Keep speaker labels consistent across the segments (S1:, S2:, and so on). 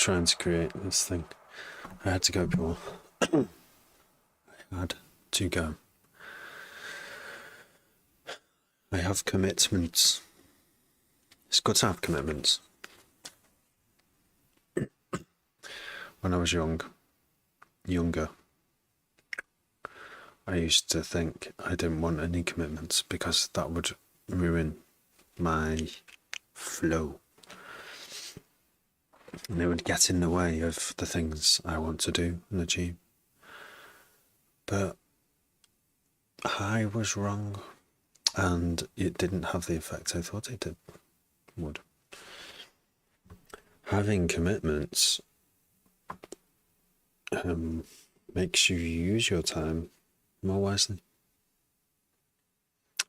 S1: trying to create this thing. I had to go, people. I had to go. I have commitments. It's good to have commitments. When I was younger, I used to think I didn't want any commitments because that would ruin my flow. And it would get in the way of the things I want to do and achieve. But I was wrong, and it didn't have the effect I thought it would. Having commitments makes you use your time more wisely.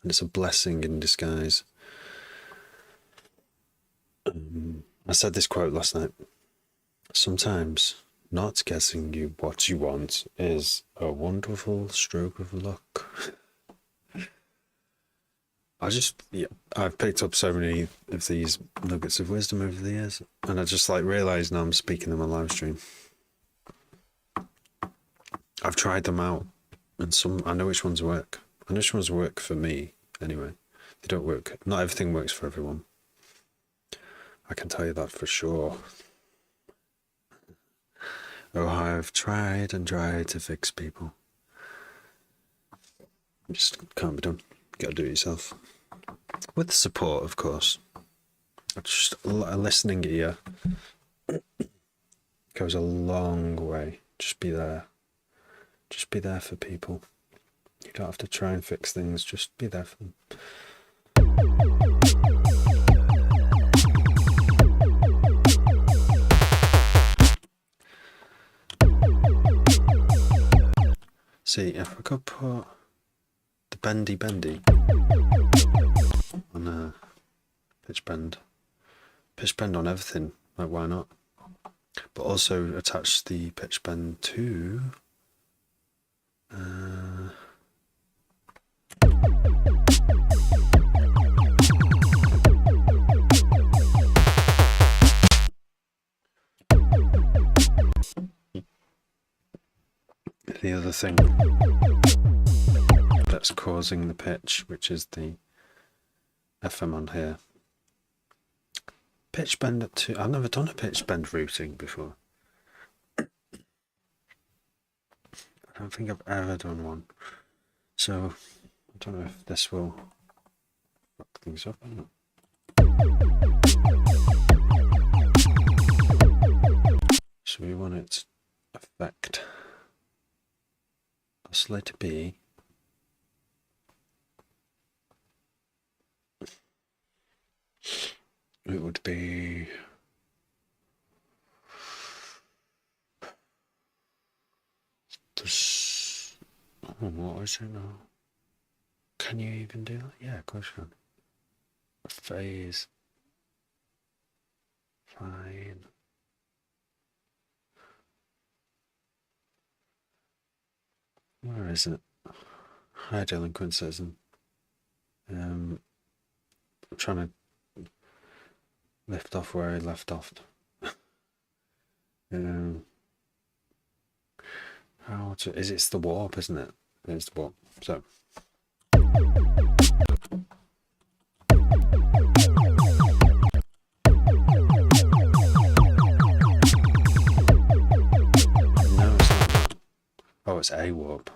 S1: And it's a blessing in disguise. I said this quote last night. Sometimes not getting you what you want is a wonderful stroke of luck. I've picked up so many of these nuggets of wisdom over the years, and I just realised now I'm speaking them on live stream. I've tried them out, and I know which ones work. I know which ones work for me, anyway. They don't work. Not everything works for everyone. I can tell you that for sure. Oh, I've tried and tried to fix people. Just can't be done. You gotta do it yourself. With support, of course. Just a listening ear goes a long way. Just be there. Just be there for people. You don't have to try and fix things, just be there for them. See, if I could put the bendy on a pitch bend on everything, why not? But also attach the pitch bend to the other thing that's causing the pitch, which is the FM on here. Pitch bend up to, I've never done a pitch bend routing before. I don't think I've ever done one. So I don't know if this will fuck things up or not. So we want it to affect oscillator B. It would be this. Oh, what is it now? Can you even do that? Yeah, of course you can. A phase. Fine. Where is it? Hi, delinquent citizen. I'm trying to lift off where I left off. How to? It's the warp, isn't it? It's the warp. So. No, it's not. Oh, it's A warp.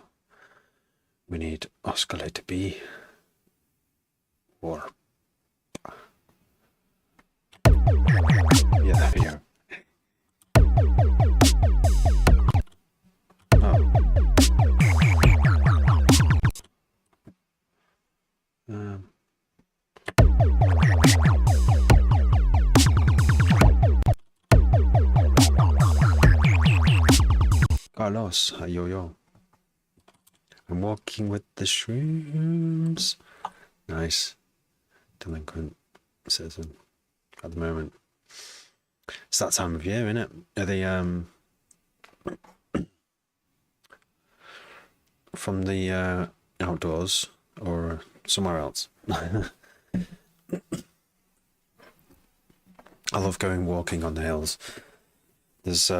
S1: We need oscillator B. Warp. Yeah, there we go. Carlos, yo. I'm walking with the shrooms. Nice. Delinquent citizen at the moment. It's that time of year, isn't it? Are they from the outdoors or somewhere else? I love going walking on the hills. There's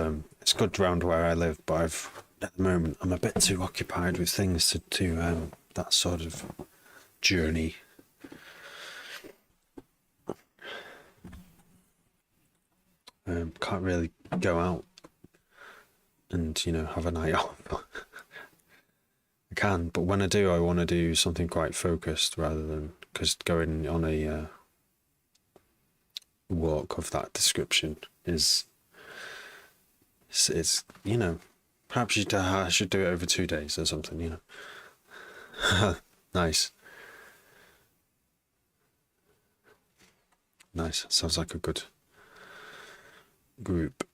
S1: it's good round where I live, but at the moment I'm a bit too occupied with things to do that sort of journey. Can't really go out and have a night off. I can, but when I do, I want to do something quite focused rather than, because going on a walk of that description is it's perhaps I should do it over 2 days or something. Nice. Sounds like a good group.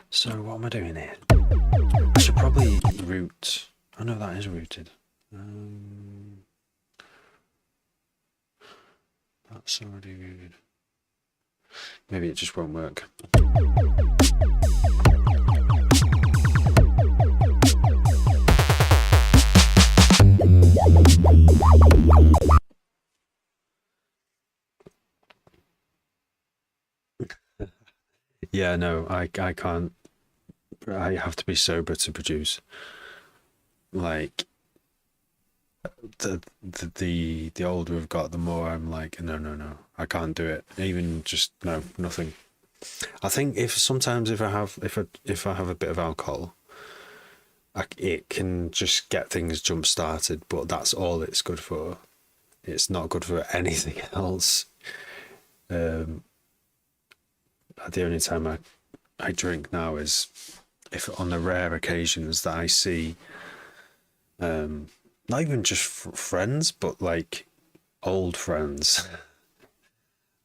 S1: So what am I doing here? I should probably root. Oh no, that is rooted. That's already rooted. Maybe it just won't work. Yeah, no, I can't. I have to be sober to produce. Like the older I've got, the more I'm like, no, I can't do it. Even just no, nothing. I think if I have a bit of alcohol, it can just get things jump started, but that's all it's good for. It's not good for anything else. The only time I drink now is if on the rare occasions that I see, not even just friends, but like old friends,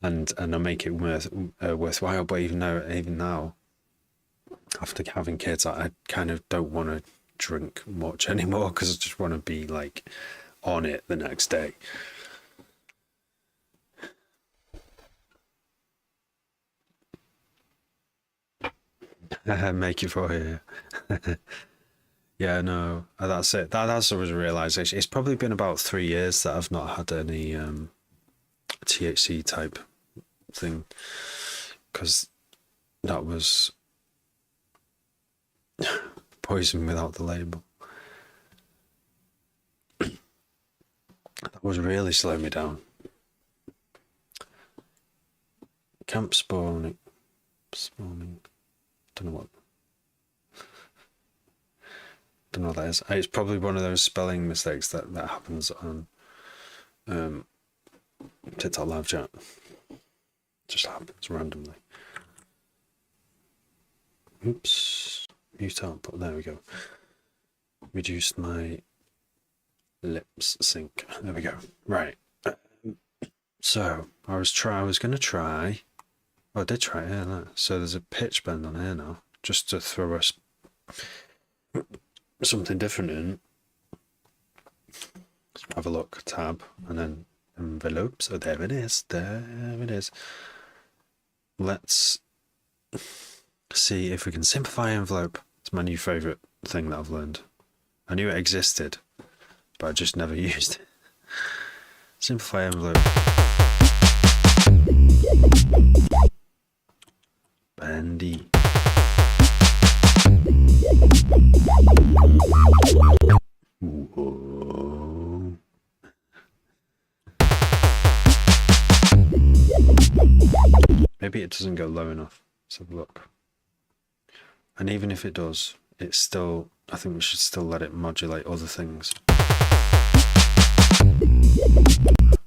S1: and I make it worthwhile. But even now, after having kids, I kind of don't want to drink much anymore because I just want to be like on it the next day. Make it for here. Yeah, no, that's it. That's always a realization. It's probably been about 3 years that I've not had any THC type thing, because that was poison without the label. That was really slowing me down. Camp spawning. Don't know what that is. It's probably one of those spelling mistakes that happens on TikTok live chat. Just happens randomly. Oops. Mute out, but there we go. Reduced my lips sync. There we go. Right. So I was going to try. Oh, I did try it. Yeah, so there's a pitch bend on here now, just to throw us something different in. Let's have a look. Tab and then envelopes. Oh, there it is. There it is. Let's see if we can simplify envelope. It's my new favorite thing that I've learned. I knew it existed, but I just never used it. Simplify envelope. Bendy. Whoa. Maybe it doesn't go low enough. Let's have a look. And even if it does, it's still, I think we should still let it modulate other things.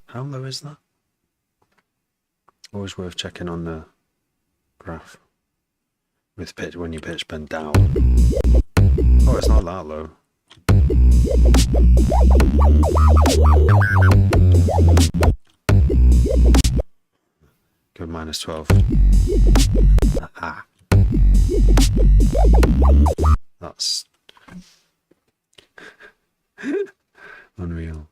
S1: How low is that? Always worth checking on the graph with pitch when you pitch bend down. Oh, it's not that low. Go -12. Aha. That's unreal.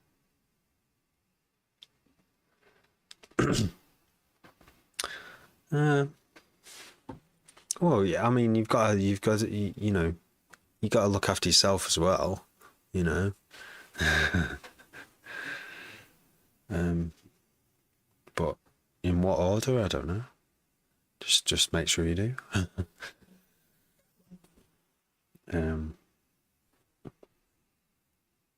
S1: Well, yeah. I mean, you've got to look after yourself as well. But In what order? I don't know. Just make sure you do. um,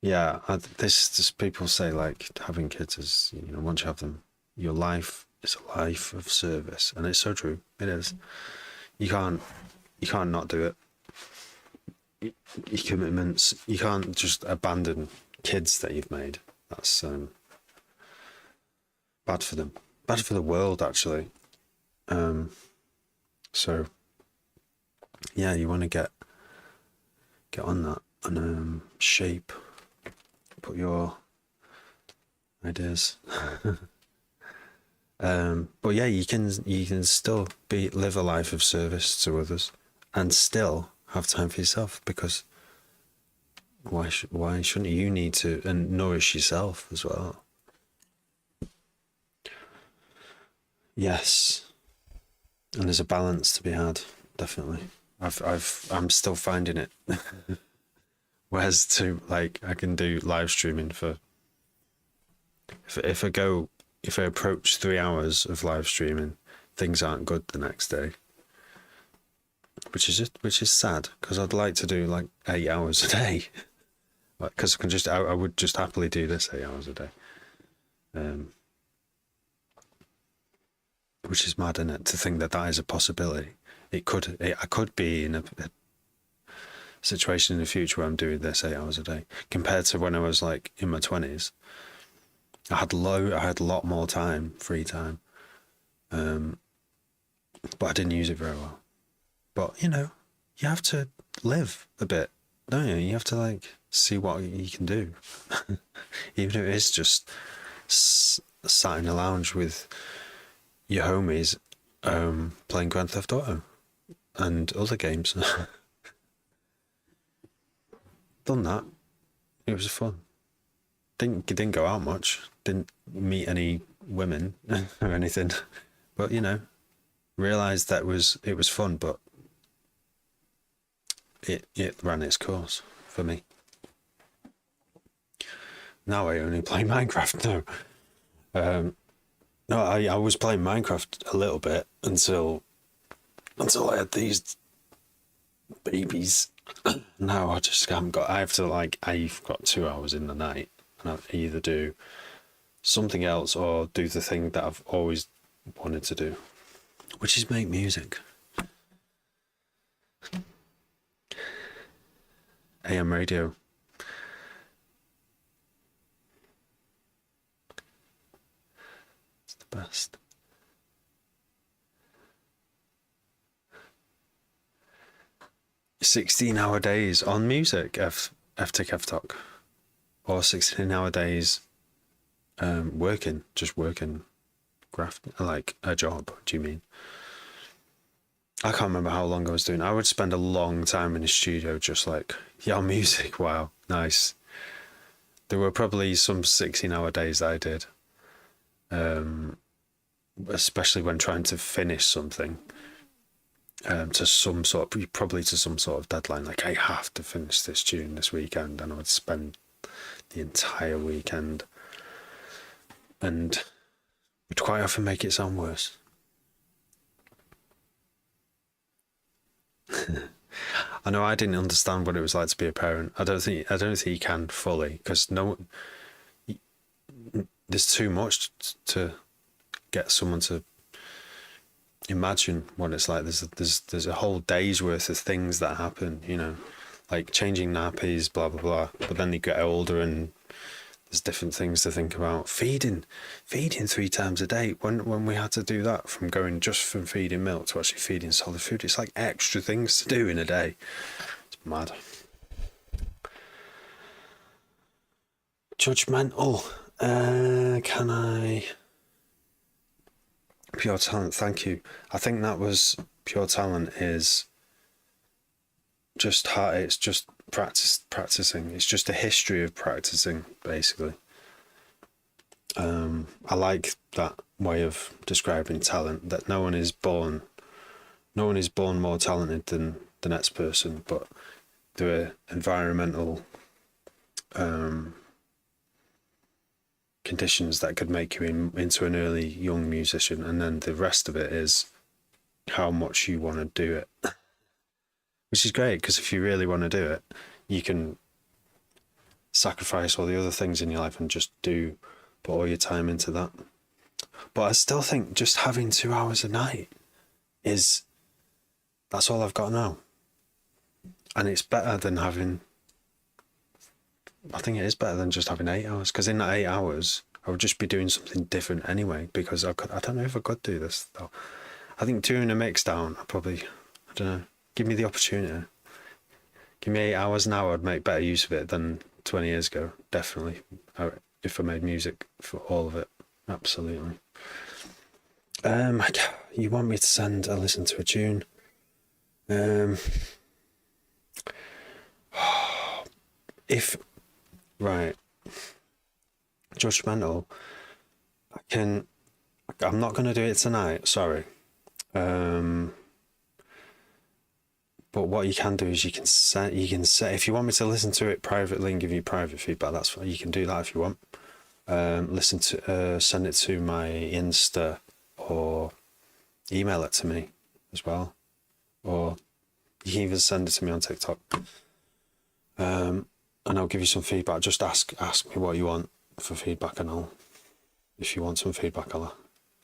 S1: yeah, this people say like having kids is, you know, once you have them, your life is a life of service, and it's so true. It is. You can't not do it. Your commitments. You can't just abandon kids that you've made. That's bad for them. Bad for the world, actually. So yeah, you want to get on that and shape, put your ideas. But yeah, you can still live a life of service to others, and still have time for yourself, because why shouldn't you need to and nourish yourself as well? Yes, and there's a balance to be had, definitely. I'm still finding it. Whereas to like I can do live streaming for if I approach 3 hours of live streaming, things aren't good the next day, which is sad, because I'd like to do like 8 hours a day, because I would just happily do this 8 hours a day, which is mad, isn't it, to think that is a possibility. I could be in a situation in the future where I'm doing this 8 hours a day, compared to when I was like in my 20s. I had a lot more time, free time, but I didn't use it very well. But you know, you have to live a bit, don't you? You have to like see what you can do, even if it is just sat in a lounge with your homies, playing Grand Theft Auto and other games. Done that. It was fun. Didn't go out much. Didn't meet any women or anything. But you know, realised that it was fun, but it ran its course for me. Now I only play Minecraft. No, I was playing Minecraft a little bit until I had these babies. Now I've got 2 hours in the night, and I either do something else or do the thing that I've always wanted to do, which is make music. AM radio. It's the best. "16-hour days on music, F talk, or 16-hour days working, graft, like a job. Do you mean? I can't remember how long I was doing. I would spend a long time in the studio, just like, yeah, music. Wow, nice. There were probably some 16-hour days that I did, especially when trying to finish something. To some sort of deadline, like I have to finish this tune this weekend, and I would spend the entire weekend, and would quite often make it sound worse. I know I didn't understand what it was like to be a parent. I don't think you can fully, because there's too much to get someone to imagine what it's like. There's a whole day's worth of things that happen, you know, like changing nappies, blah blah blah. But then they get older, and there's different things to think about. Feeding 3 times a day. When we had to do that, from feeding milk to actually feeding solid food, it's like extra things to do in a day. It's mad. Judgmental. Can I? Pure talent, thank you. I think that was pure talent is just hard. It's just practicing. It's just a history of practicing, basically. I like that way of describing talent, that no one is born more talented than the next person, but there are environmental conditions that could make you into an early young musician, and then the rest of it is how much you want to do it, which is great, because if you really want to do it, you can sacrifice all the other things in your life and just put all your time into that. But I still think just having 2 hours a night that's all I've got now. And it's better than I think it is better than just having 8 hours, because in that 8 hours, I would just be doing something different anyway, because I don't know if I could do this though. I think doing a mix down, I don't know, give me the opportunity. Give me 8 hours now, I'd make better use of it than 20 years ago, definitely. If I made music for all of it, absolutely. You want me to send a listen to a tune? Right, judgmental. I'm not going to do it tonight, sorry. But what you can do is you can set, if you want me to listen to it privately and give you private feedback, that's fine. You can do that if you want. Send it to my Insta or email it to me as well. Or you can even send it to me on TikTok. And I'll give you some feedback. Just ask me what you want for feedback, and if you want some feedback, I'll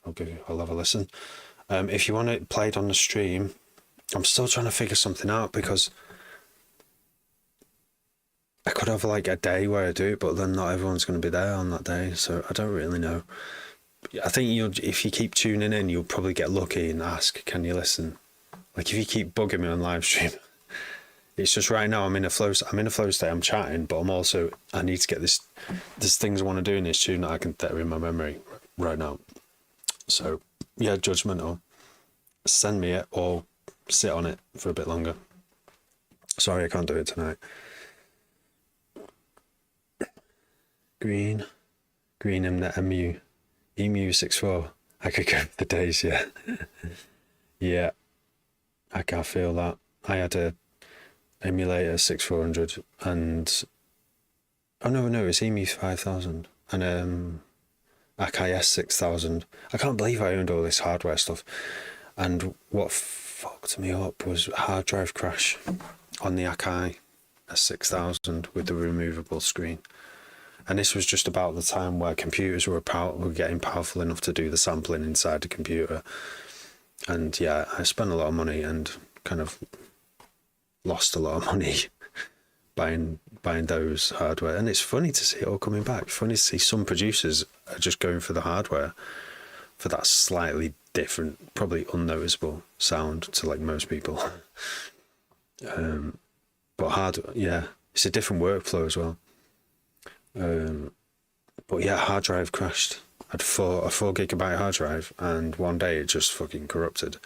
S1: have a listen. If you want it played on the stream, I'm still trying to figure something out, because I could have like a day where I do it, but then not everyone's going to be there on that day, so I don't really know. I think if you keep tuning in, you'll probably get lucky and ask, can you listen? Like if you keep bugging me on live stream, it's just right now I'm in a flow state. I'm chatting, but I need to get there's things I want to do in this tune that are in my memory right now. So yeah, judgmental. Send me it or sit on it for a bit longer. Sorry, I can't do it tonight. Green in the emu 64. I could go for days, yeah. Yeah, I can feel that. I had a emulator 6400 and it's emu 5000 and Akai S6000. I can't believe I owned all this hardware stuff. And what fucked me up was a hard drive crash on the Akai S6000 with the removable screen. And this was just about the time where computers were getting powerful enough to do the sampling inside the computer. And yeah, I spent a lot of money and kind of lost a lot of money buying those hardware. And it's funny to see it all coming back. It's funny to see some producers are just going for the hardware for that slightly different, probably unnoticeable sound to like most people. But it's a different workflow as well. But yeah, hard drive crashed. I had a 4 gigabyte hard drive, and one day it just fucking corrupted.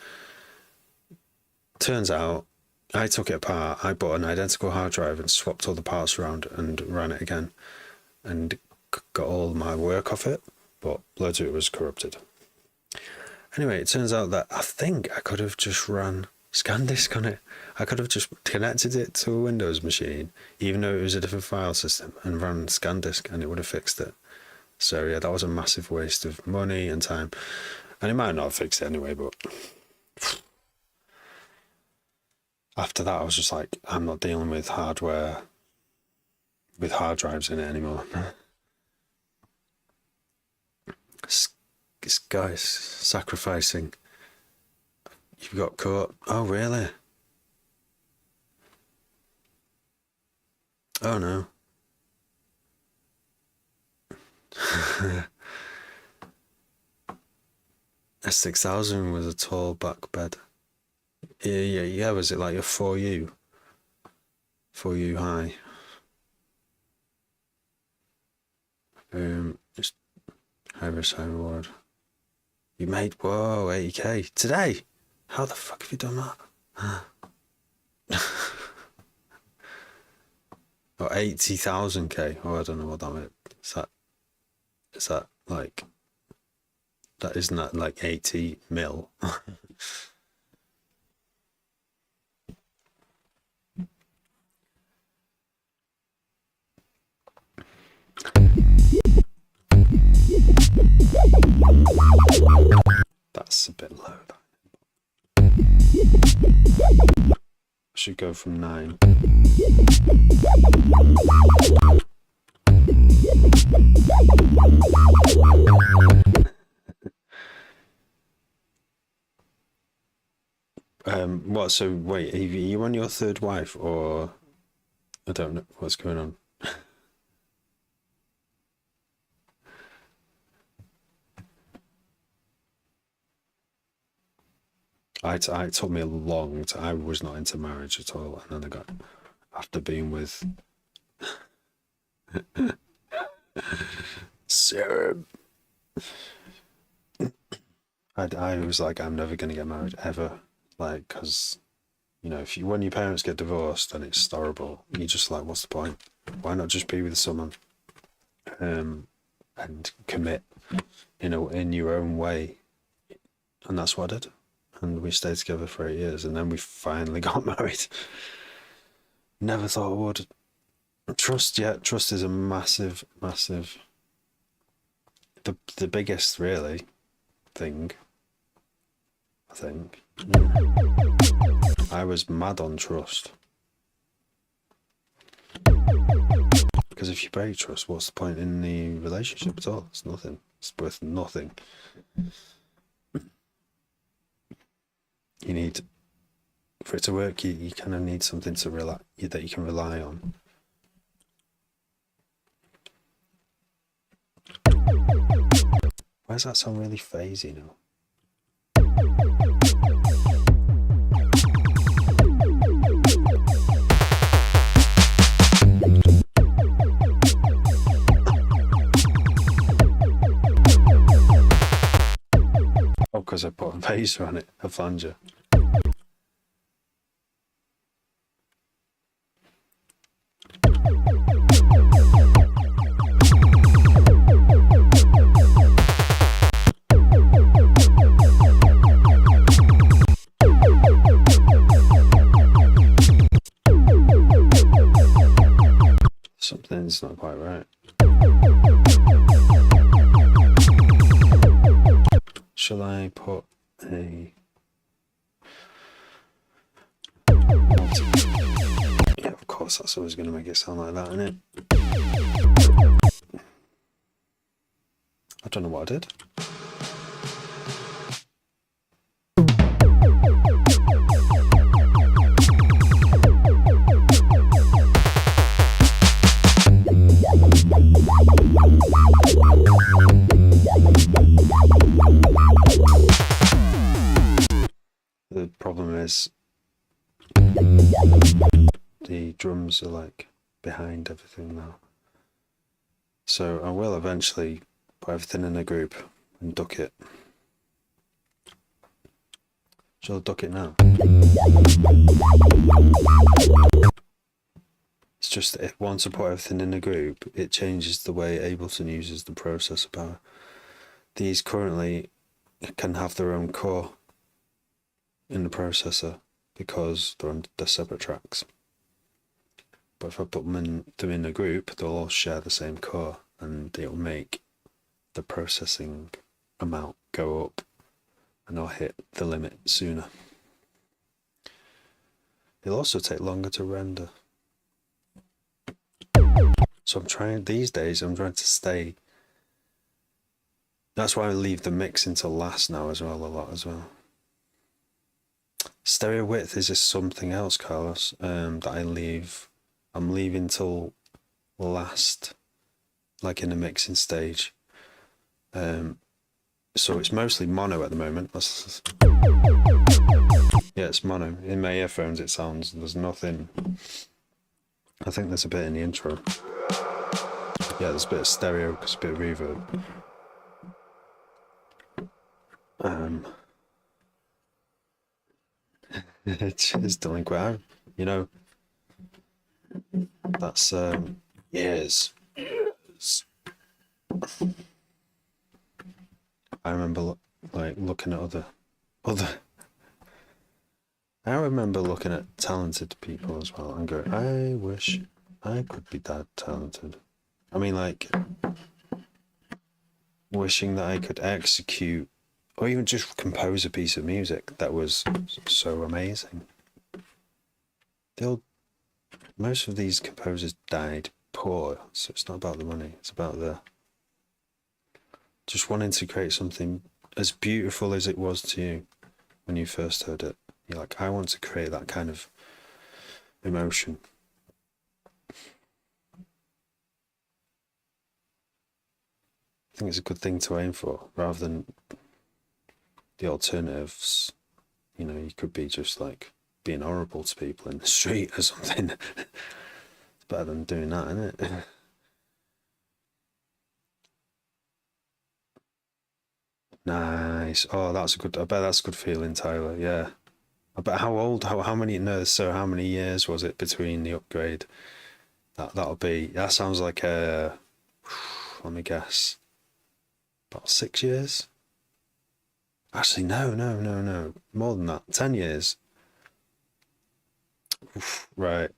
S1: Turns out I took it apart, I bought an identical hard drive and swapped all the parts around and ran it again and got all my work off it, but loads of it was corrupted. Anyway, it turns out that I think I could have just ran ScanDisk on it. I could have just connected it to a Windows machine, even though it was a different file system, and ran ScanDisk, and it would have fixed it. So yeah, that was a massive waste of money and time. And it might not have fixed it anyway, but after that I was just like, I'm not dealing with hardware with hard drives in it anymore. This guy's sacrificing. You got caught. Oh really? Oh no. S6000 was a tall back bed. Yeah. Was it like a 4U high? Just high risk, high reward. You made 80k today. How the fuck have you done that? Or 80,000k. Oh, I don't know what that meant. Is that like? Isn't that like 80 mil? That's a bit low. I should go from 9. What? So wait, are you on your third wife, or I don't know what's going on? It took me a long time. I was not into marriage at all, and then I got, after being with Sarah, I was like, I'm never gonna get married ever, like, because you know, when your parents get divorced, then it's horrible. You're just like, what's the point? Why not just be with someone, and commit, in your own way? And that's what I did. And we stayed together for 8 years, and then we finally got married. Never thought I would. Trust is a massive, massive, the biggest really thing, I think. I was mad on trust. Because if you break trust, what's the point in the relationship at all? It's nothing. It's worth nothing. You need, for it to work, you kind of need something to that you can rely on. Why does that sound really phasey now? Oh, because I put a phaser on it, a flanger. Something's not quite right. Shall I put a... Yeah, of course, that's always going to make it sound like that, isn't it? I don't know what I did. The problem is the drums are like behind everything now. So I will eventually put everything in a group and duck it. Shall I duck it now? It's just that once I put everything in a group, it changes the way Ableton uses the processor power. These currently can have their own core in the processor because they're separate tracks. But if I put them in a group, they'll all share the same core, and it'll make the processing amount go up, and I'll hit the limit sooner. It'll also take longer to render. So these days I'm trying to stay. That's why I leave the mix until last now as well, a lot as well. Stereo width is just something else, Carlos, that I'm leaving till last, like in the mixing stage. So it's mostly mono at the moment. Yeah, it's mono. In my earphones it sounds, there's nothing. I think there's a bit in the intro. Yeah, there's a bit of stereo, because a bit of reverb. It's delinquent, that's years. I remember looking at other I remember looking at talented people as well and going, I wish I could be that talented. I mean, like, wishing that I could execute or even just compose a piece of music that was so amazing. Most of these composers died poor, so it's not about the money, it's about the just wanting to create something as beautiful as it was to you when you first heard it. You're like, I want to create that kind of emotion. I think it's a good thing to aim for, rather than the alternatives. You know, you could be just like being horrible to people in the street or something. It's better than doing that, isn't it? Nice. Oh, that's a good. I bet that's a good feeling, Tyler. Yeah. I bet how old? How many? No. So how many years was it between the upgrade? That'll be. That sounds like a. Let me guess. About 6 years. Actually, no. More than that. 10 years. Oof, right.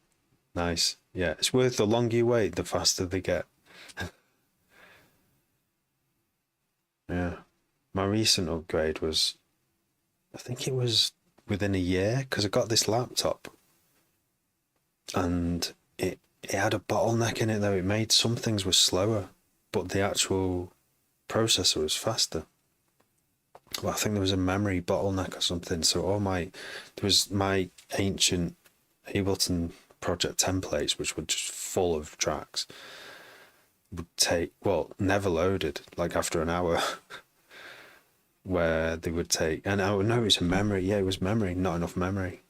S1: Nice. Yeah, it's worth the longer you wait, the faster they get. Yeah. My recent upgrade was, I think it was within a year, because I got this laptop and it had a bottleneck in it though. It made some things were slower, but the actual processor was faster. Well, I think there was a memory bottleneck or something. So there was my ancient Ableton project templates, which were just full of tracks, would take, well, never loaded, like after an hour, where they would take, and I would know it was memory. Yeah, it was memory, not enough memory.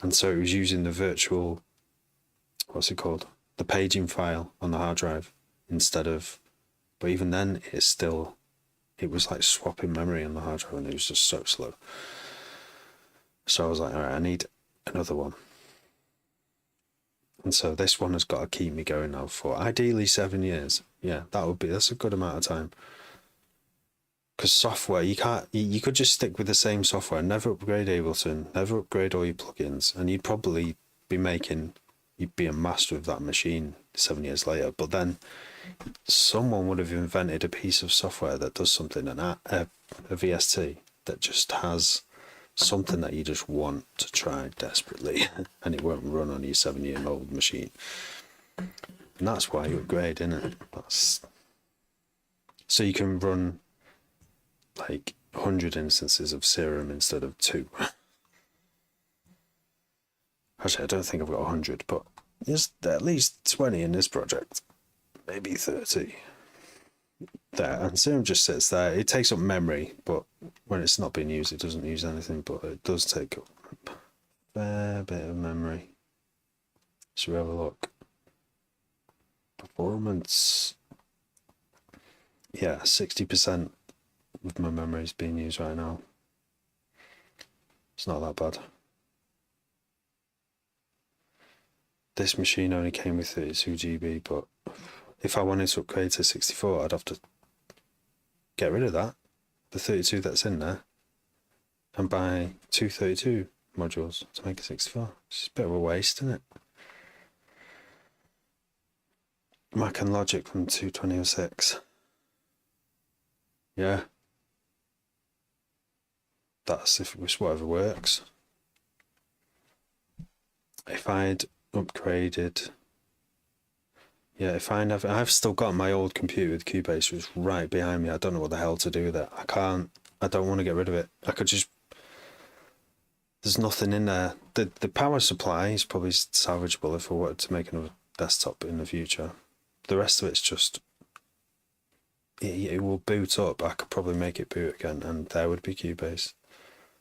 S1: And so it was using the virtual, what's it called? The paging file on the hard drive instead of, but even then it was like swapping memory on the hard drive and it was just so slow. So I was like, all right, I need another one. And so this one has got to keep me going now for ideally 7 years. Yeah, that's a good amount of time. Because software, you could just stick with the same software, never upgrade Ableton, never upgrade all your plugins, and you'd probably you'd be a master of that machine 7 years later. But then someone would have invented a piece of software that does something, a VST that just has something that you just want to try desperately, and it won't run on your 7-year-old machine. And that's why you upgrade, isn't it? So you can run like 100 instances of Serum instead of 2. Actually, I don't think I've got 100, but there's at least 20 in this project, maybe 30. There, and Serum just sits there. It takes up memory, but when it's not being used, it doesn't use anything, but it does take up a fair bit of memory. So we have a look. Performance. Yeah, 60% of my memory is being used right now. It's not that bad. This machine only came with 32 GB, but if I wanted to upgrade to 64, I'd have to get rid of that, the 32 that's in there, and buy 232 modules to make a 64. It's just a bit of a waste, isn't it? Mac and Logic from 22006. Yeah. That's if it was whatever works. If I'd upgraded, yeah, I've still got my old computer with Cubase, which is right behind me. I don't know what the hell to do with it. I don't want to get rid of it. There's nothing in there. The power supply is probably salvageable if I wanted to make another desktop in the future. The rest of it's just, it will boot up. I could probably make it boot again, and there would be Cubase.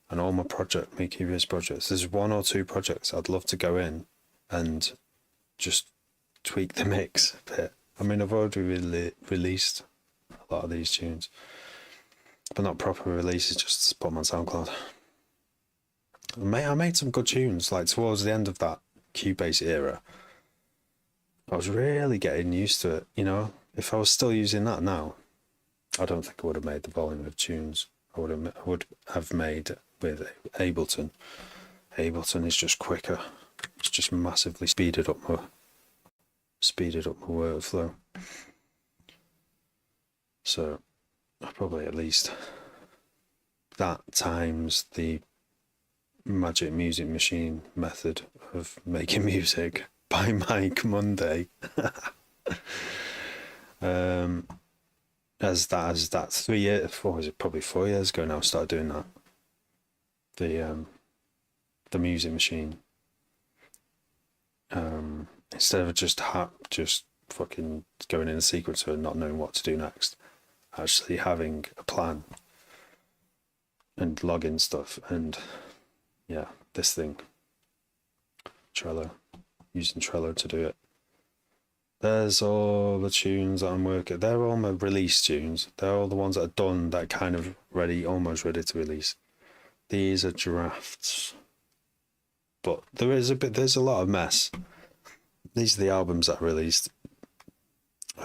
S1: And all my Cubase projects. There's 1 or 2 projects I'd love to go in and just tweak the mix a bit. I mean, I've already released a lot of these tunes, but not proper releases, just put them on SoundCloud. I made some good tunes, like towards the end of that Cubase era. I was really getting used to it, you know. If I was still using that now, I don't think I would have made the volume of tunes I would have made with Ableton. Ableton is just quicker. It's just massively speeded up my workflow. So probably at least that times the Magic Music Machine method of making music by Mike Monday. As that 3 years, or is it probably 4 years ago now, I started doing that. The Music Machine. Instead of just fucking going in a sequencer and not knowing what to do next, actually having a plan and logging stuff, and yeah, this thing, Trello, using Trello to do it. There's all the tunes that I'm working. They're all my release tunes. They're all the ones that are done, that kind of almost ready to release. These are drafts, but there's a lot of mess. These are the albums that I released,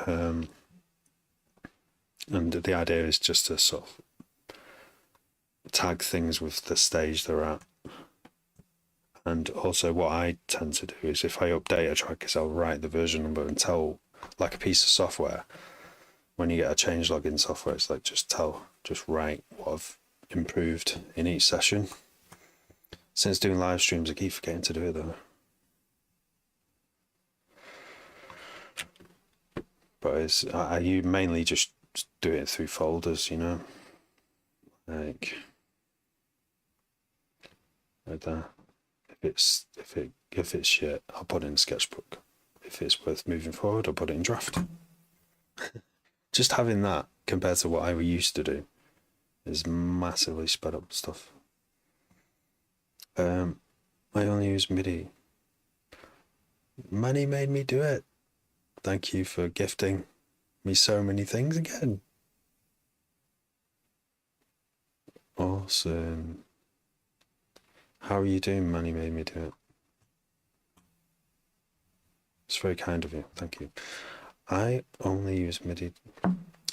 S1: and the idea is just to sort of tag things with the stage they're at. And also what I tend to do is, if I update a track, is I'll write the version number and tell, like a piece of software, when you get a changelog in software, it's like just write what I've improved in each session. Since doing live streams, I keep forgetting to do it though. But I mainly just do it through folders, you know, like that. If it's shit, I'll put it in sketchbook. If it's worth moving forward, I'll put it in draft. Just having that compared to what I used to do is massively sped up stuff. I only use MIDI. Money made me do it. Thank you for gifting me so many things again. Awesome. How are you doing? Money made me do it. It's very kind of you. Thank you. I only use MIDI.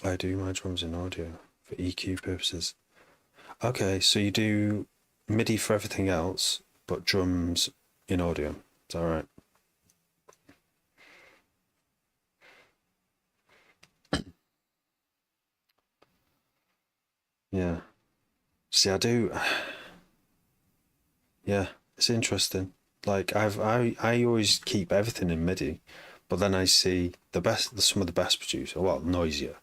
S1: I do my drums in audio for EQ purposes. Okay, so you do MIDI for everything else, but drums in audio. Is that right? Yeah. See, I do. Yeah, it's interesting. Like I always keep everything in MIDI, but then I see some of the best producers, well, Noisier,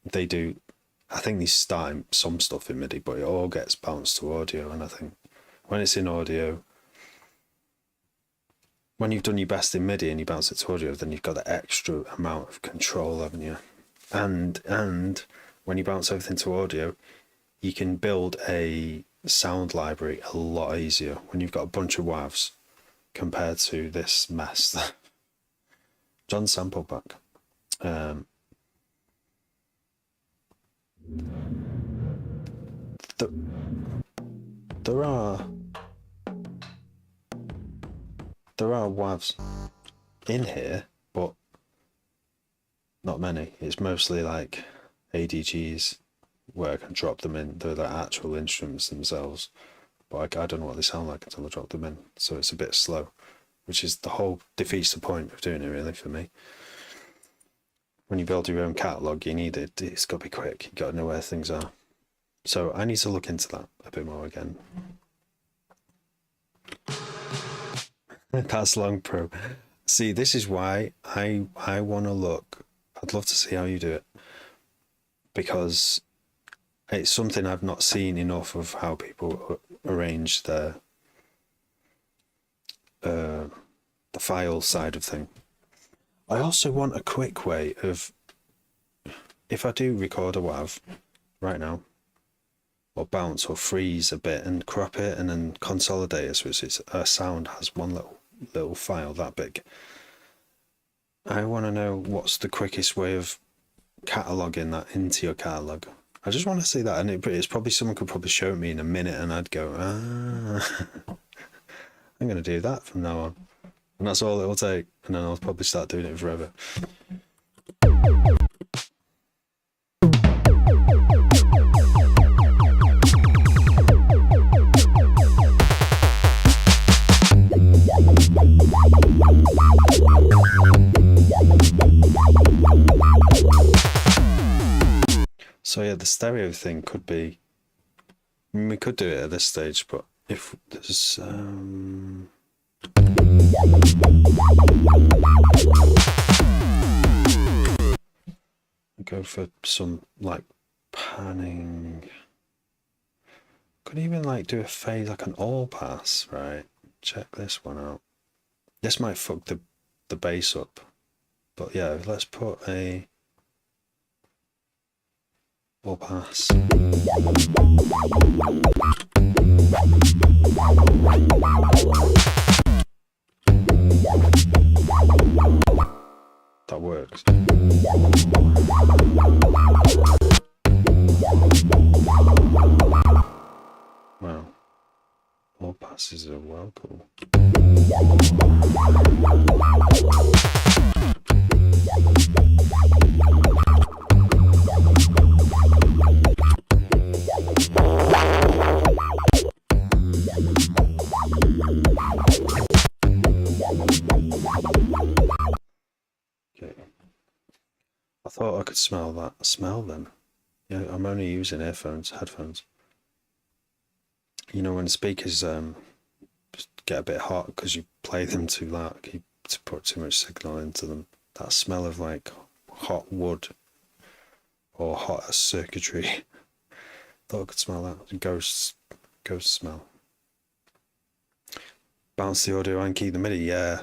S1: they do. I think they start some stuff in MIDI, but it all gets bounced to audio. And I think when it's in audio, when you've done your best in MIDI and you bounce it to audio, then you've got the extra amount of control, haven't you? And when you bounce everything to audio, you can build a sound library a lot easier when you've got a bunch of WAVs compared to this mess. John Sample back. There are WAVs in here, but not many. It's mostly like ADGs where I can drop them in. They're the actual instruments themselves, but I don't know what they sound like until I drop them in, so it's a bit slow, which is defeats the point of doing it, really, for me. When you build your own catalogue, you need it. It's got to be quick. You got to know where things are. So I need to look into that a bit more again. That's Long Pro. See, this is why I want to look. I'd love to see how you do it, because it's something I've not seen enough of, how people arrange the file side of thing. I also want a quick way of, if I do record a WAV right now, or bounce or freeze a bit and crop it and then consolidate it so a sound has one little file that big. I want to know what's the quickest way of cataloging that into your catalog. I just want to see that, and it's probably someone could probably show me in a minute, and I'd go, I'm going to do that from now on, and that's all it'll take, and then I'll probably start doing it forever. stereo thing could be. I mean, we could do it at this stage, but if there's go for some like panning. Could even like do a phase like an all pass, right? Check this one out. This might fuck the bass up, but yeah, let's put a all pass. That works. Wow. All passes are well cool. Okay. I thought I could smell them. Yeah, I'm only using headphones. You know when speakers get a bit hot because you play them too loud, you put too much signal into them. That smell of like hot wood or hot circuitry. Thought I could smell that. Ghost smell. Bounce the audio and keep the MIDI. Yeah.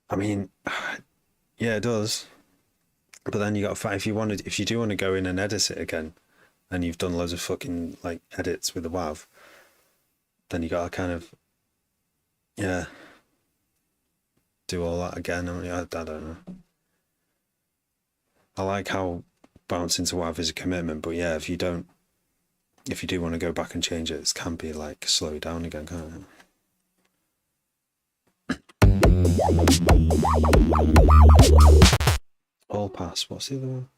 S1: I mean, yeah, it does. But then you got to find if you do want to go in and edit it again, and you've done loads of fucking like edits with the WAV, then you got to kind of do all that again. I mean, I don't know. I like how bouncing to WAV is a commitment, but yeah, if you do want to go back and change it, it can be like slow it down again, can't it? All pass. What's the other one?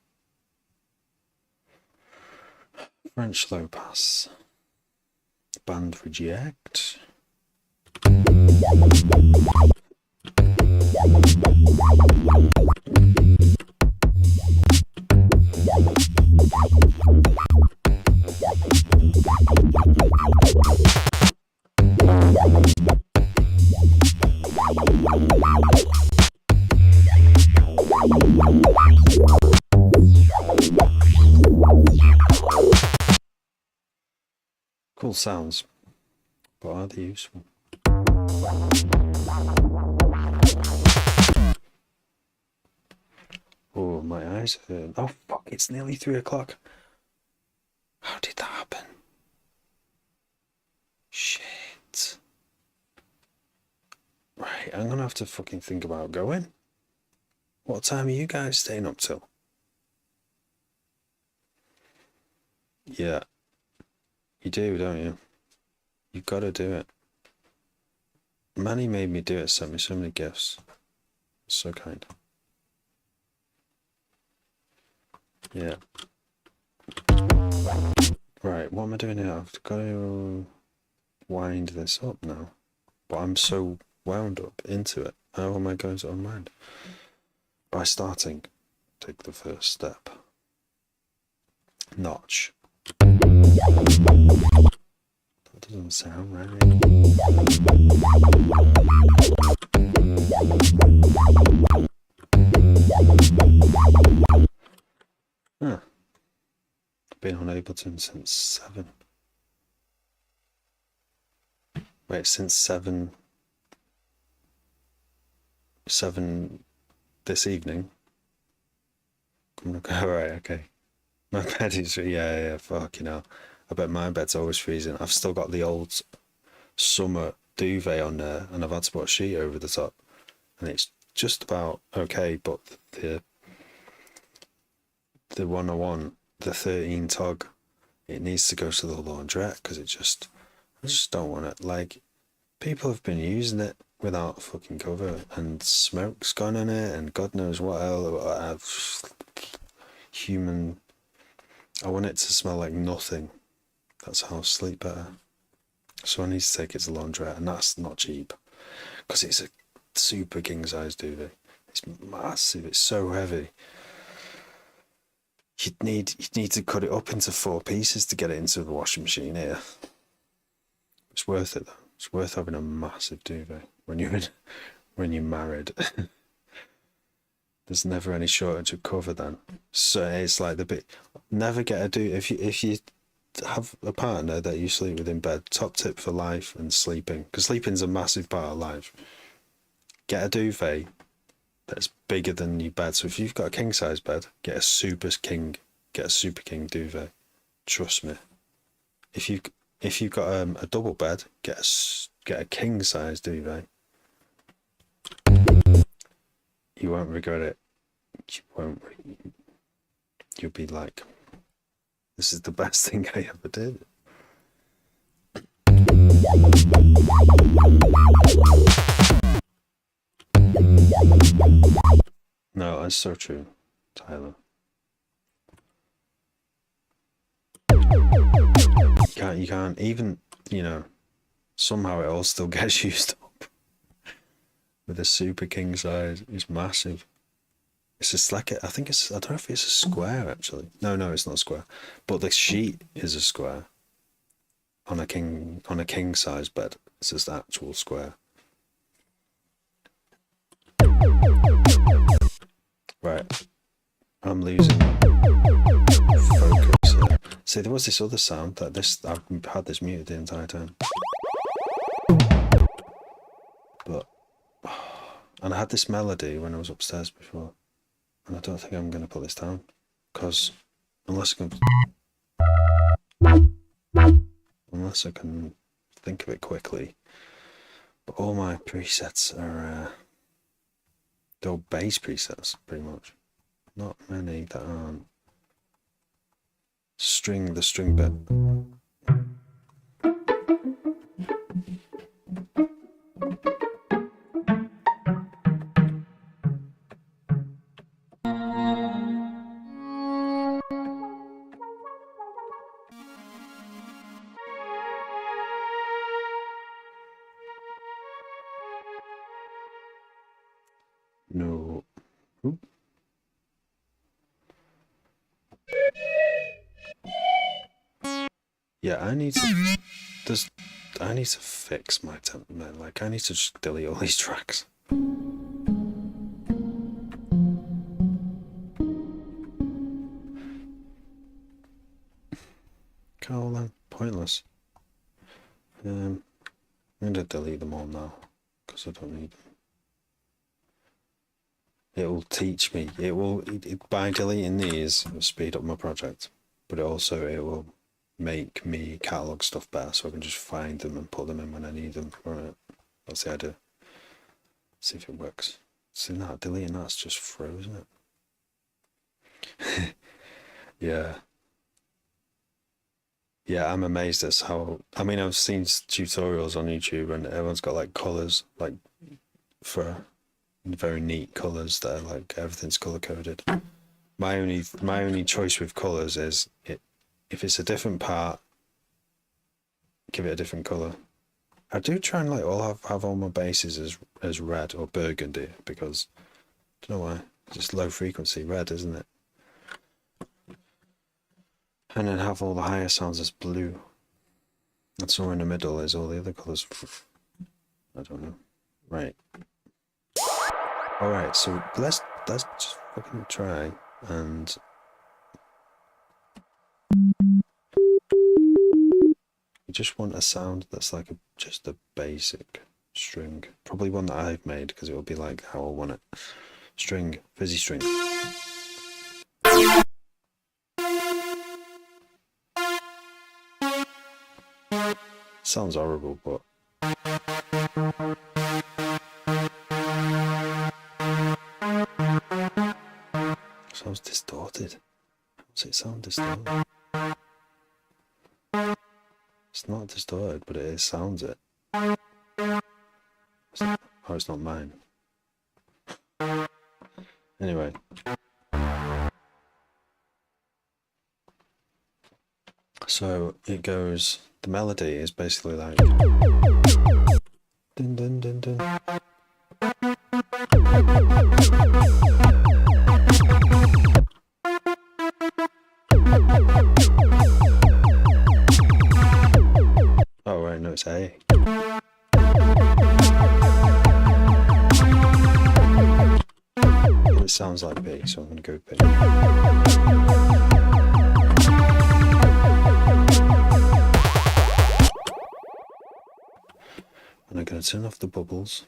S1: French low pass. Band reject. Cool sounds, but are they useful? Oh, my eyes hurt. Oh fuck, it's nearly 3 o'clock. How did that happen? Shit. Right, I'm gonna have to fucking think about going. What time are you guys staying up till? Yeah. You do, don't you? You've got to do it. Manny made me do it, sent me so many gifts. So kind. Yeah. Right, what am I doing here? I've got to wind this up now. But I'm so wound up into it. How am I going to unwind? By starting, take the first step. Notch. That doesn't sound right. Huh. Been on Ableton since 7. Wait, since 7 this evening. Alright, okay. My bed is, yeah, fucking hell. I bet my bed's always freezing. I've still got the old summer duvet on there, and I've had to put a sheet over the top. And it's just about okay, but the one I want, the 13 tog, it needs to go to the laundrette, because I just don't want it. Like, people have been using it without a fucking cover, and smoke's gone in it, and God knows what else. I want it to smell like nothing. That's how I'll sleep better. So I need to take it to laundrette, and that's not cheap, because it's a super king size duvet. It's massive, it's so heavy. you'd need to cut it up into 4 pieces to get it into the washing machine here. It's worth it though. It's worth having a massive duvet when you're married. There's never any shortage of cover then. So it's like the bit. Never get a duvet if you have a partner that you sleep with in bed. Top tip for life and sleeping, because sleeping's a massive part of life. Get a duvet that's bigger than your bed. So if you've got a king size bed, get a super king duvet. Trust me. If you've got a double bed, get a king size duvet. You won't regret it. You'll be like, this is the best thing I ever did. No, that's so true, Tyler. You can't even, somehow it all still gets used up. With a super king size, it's massive. It's just like I don't know if it's a square actually. No, it's not a square. But the sheet is a square. On a king size bed, it's just actual square. Right, I'm losing focus. See, there was this other sound I've had this muted the entire time. But and I had this melody when I was upstairs before, and I don't think I'm going to put this down, because unless I can think of it quickly. But all my presets are they're all bass presets, pretty much. Not many that aren't the string bit. No. Oop. Yeah, I need to fix my temp. Like, I need to just delete all these tracks. Colin, pointless. I'm gonna delete them all now because I don't need them. It will teach me. By deleting these, it will speed up my project, but it will make me catalog stuff better, so I can just find them and put them in when I need them. Right, that's the idea. See if it works. See that deleting that's just frozen it. Yeah, I'm amazed at how. I mean, I've seen tutorials on YouTube, and everyone's got like colors, like for very neat colors that are like everything's color coded. My only choice with colors is if it's a different part, give it a different color. I do try and like have all my bases as red or burgundy, because I don't know why, it's just low frequency red, isn't it? And then have all the higher sounds as blue, and somewhere in the middle is all the other colors. I don't know. Right. Alright, so let's just fucking try and you just want a sound that's like just a basic string. Probably one that I've made, because it will be like how I want it. String, fizzy string. Sounds horrible, but sounds distorted. How does it sound distorted? It's not distorted, but it sounds it. It's not mine. Anyway. So it goes, the melody is basically like dun dun dun dun. Oh right, no, it's A. It sounds like B, so I'm going to go B. And I'm going to turn off the bubbles.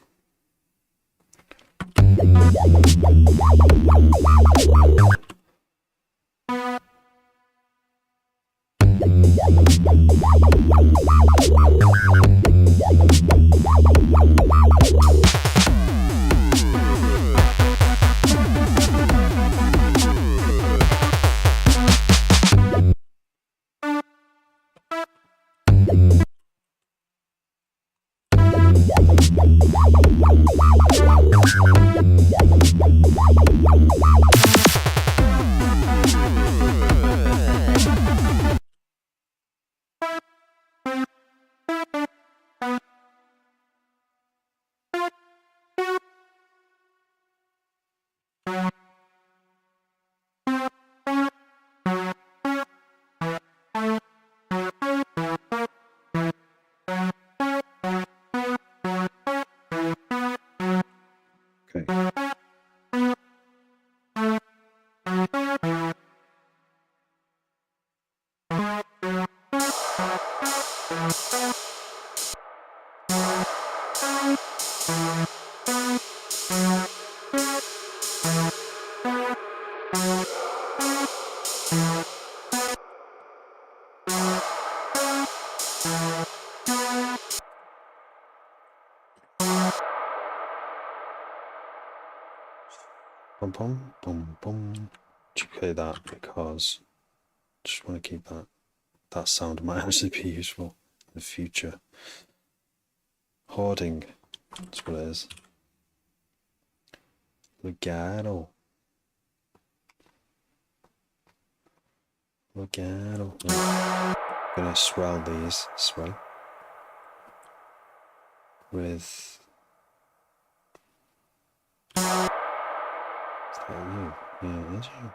S1: Okay. Bum bum bum bum. Just play that because I just want to keep that sound might actually be useful in the future. Hoarding, that's what it is. Legato. Legato. I'm gonna swell these. Swell. With. Is that you? Yeah, it is you.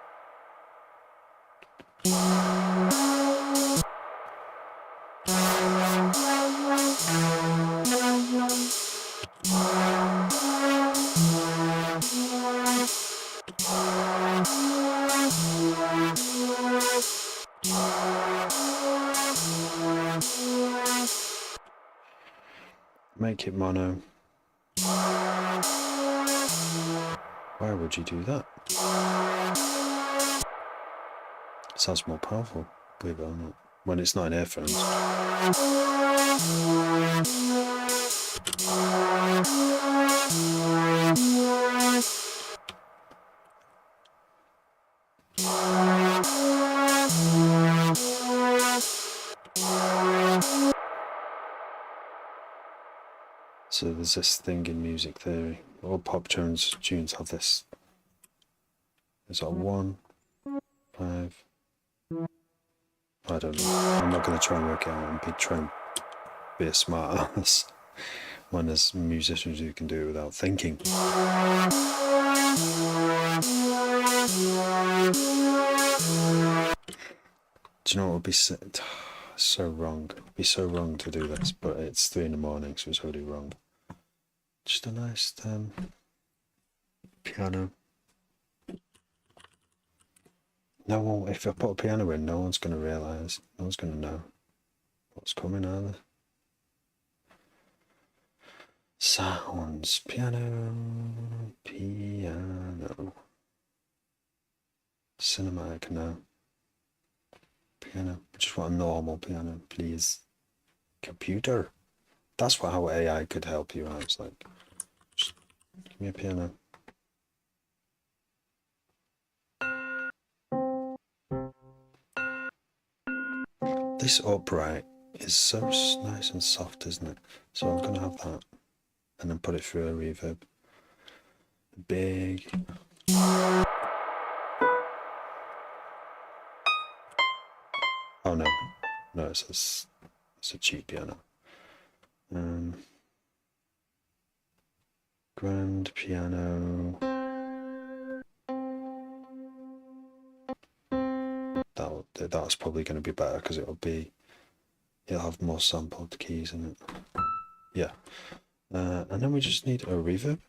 S1: Make it mono. Why would you do that? It sounds more powerful, believe it or not, when it's not in earphones. So there's this thing in music theory. All pop tunes have this. There's like 1, 5. I don't know. I'm not going to try and work it out and try and be a smart ass when there's musicians who can do it without thinking. Do you know what would be so wrong? It'd be so wrong to do this, but it's 3 in the morning, so it's already wrong. Just a nice piano. No one, if I put a piano in, no one's going to realise, no one's going to know what's coming either. Sounds, piano. Cinematic, no. Piano, just want a normal piano, please. Computer. That's how AI could help you out. It's like, just give me a piano. This upright is so nice and soft, isn't it? So I'm going to have that and then put it through a reverb. Big. Oh no, it's a cheap piano. Grand piano. That'll do. that's probably going to be better because it'll have more sampled keys in it. Yeah. And then we just need a reverb.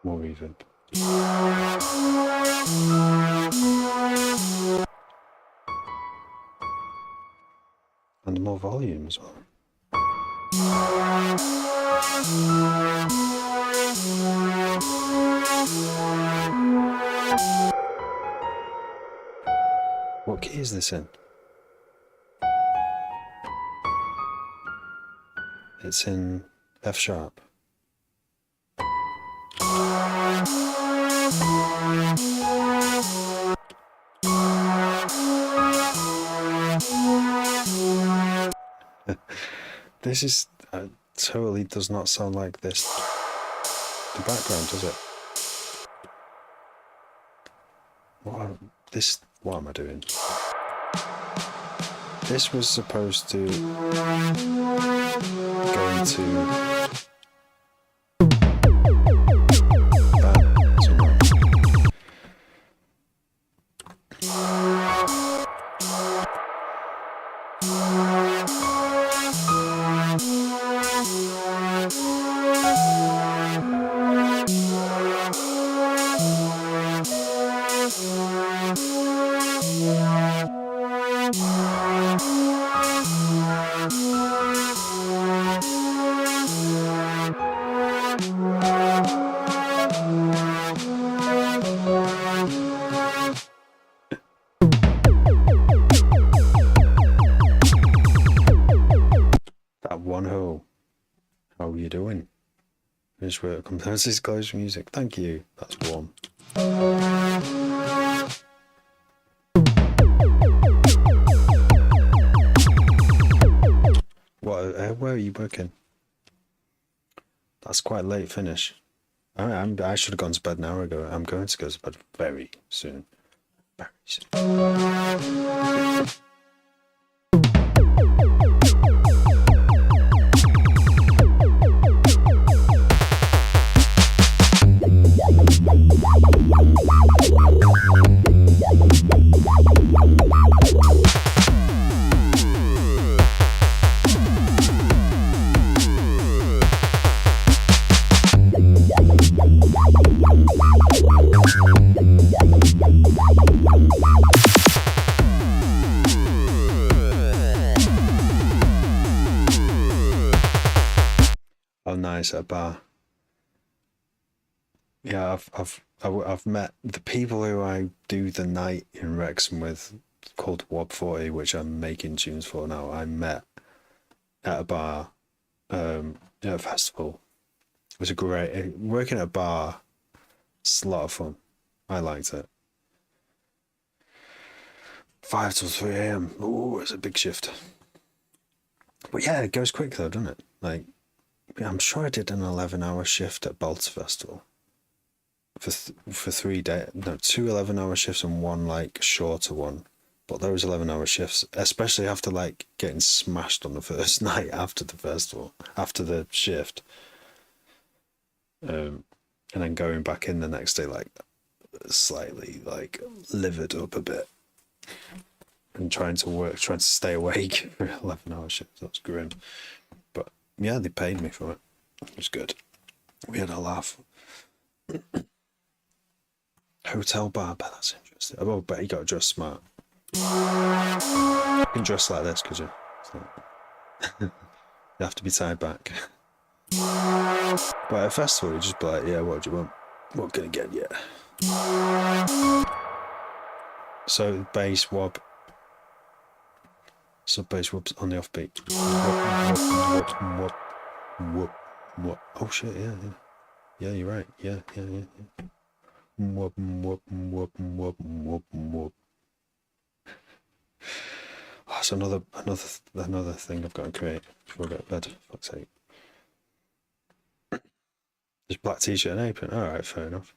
S1: More reverb. And more volume as well. What key is this in? It's in F sharp. This is totally does not sound like this. The background, does it? What am I doing? This was supposed to go into that somewhere. That one hole. How are you doing? Finish work. Sometimes this close music. Thank you. That's warm. Where are you working? That's quite late finish. I should have gone to bed an hour ago. I'm going to go to bed very soon. Very soon. Oh, nice, at a bar. Yeah, I've met the people who I do the night in Wrexham with, called Wob 40, which I'm making tunes for now. I met at a bar, at a festival. It was working at a bar. It's a lot of fun. I liked it. 5 till 3 a.m. Oh, it's a big shift. But yeah, it goes quick though, doesn't it? Like, I'm sure I did an 11-hour shift at Balta Festival for 3 days. No, 2 11-hour shifts and one like shorter one. But those 11-hour shifts, especially after like getting smashed on the first night after the festival, after the shift, and then going back in the next day like slightly like livered up a bit, and trying to stay awake for 11-hour shifts. That's grim. But yeah, they paid me for it. It was good. We had a laugh. Hotel bar, but that's interesting. Oh, but you got to dress smart. You can dress like this, could you? You have to be tied back. But at a festival, you just be like, yeah, what do you want? What can I get you? So bass wob. Sub bass wobs on the offbeat. Whoop. Oh shit, yeah. Yeah, you're right. Yeah. Whoop. Oh, that's another thing I've got to create before I go to bed. Fuck's sake. Just black t-shirt and apron. Alright, fair enough.